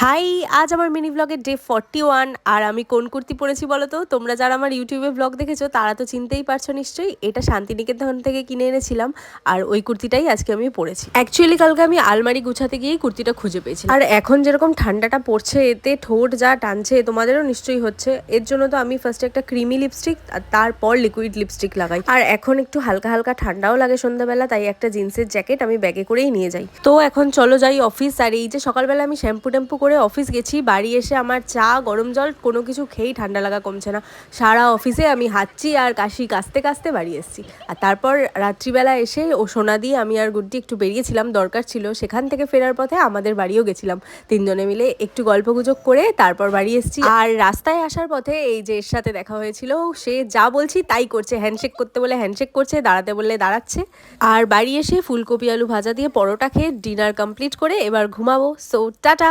High, আজ আমার mini ব্লগের ডে 41। আর আমি কোন কুর্তি পরেছি বলো তো? তোমরা যারা আমার ইউটিউবে ব্লগ দেখেছো তারা তো চিনতেই পারছো নিশ্চয়ই। এটা শান্তিনিকেতন থেকে কিনে এনেছিলাম, আর ওই কুর্তিটাই আজকে আমি পরেছি। অ্যাকচুয়ালি কালকে আমি আলমারি গুছাতে গিয়েই কুর্তিটা খুঁজে পেয়েছিলাম। আর এখন যেরকম ঠান্ডাটা পড়ছে, এতে ঠোঁট যা টানছে, তোমাদেরও নিশ্চয়ই হচ্ছে। এর জন্য তো আমি ফার্স্টে একটা ক্রিমি লিপস্টিক আর তারপর লিকুইড লিপস্টিক লাগাই। আর এখন একটু হালকা হালকা ঠান্ডাও লাগে সন্ধ্যাবেলা, তাই একটা জিন্সের জ্যাকেট আমি ব্যাগে করেই নিয়ে যাই। তো এখন চলো যাই অফিস। আর এই যে সকালবেলা আমি শ্যাম্পু ট্যাম্পু করে অফিস গেছি, বাড়ি এসে আমার চা গরম জল কোনো কিছু খেয়েই ঠান্ডা লাগা কমছে না। সারা অফিসে আমি হাঁচছি আর কাশতে কাশতে বাড়ি এসেছি। আর তারপর রাত্রিবেলা এসে ও সোনা দিয়ে আমি আর গুড্ডি একটু বেরিয়েছিলাম, দরকার ছিল। সেখান থেকে ফেরার পথে আমাদের বাড়িও গেছিলাম, তিনজনে মিলে একটু গল্পগুজব করে তারপর বাড়ি এসেছি। আর রাস্তায় আসার পথে এই যে এর সাথে দেখা হয়েছিল, সে যা বলছি তাই করছে। হ্যান্ডশেক করতে বলে হ্যান্ডশেক করছে, দাঁড়াতে বললে দাঁড়াচ্ছে। আর বাড়ি এসে ফুলকপি আলু ভাজা দিয়ে পরোটা খেয়ে ডিনার কমপ্লিট করে এবার ঘুমাবো। So tata.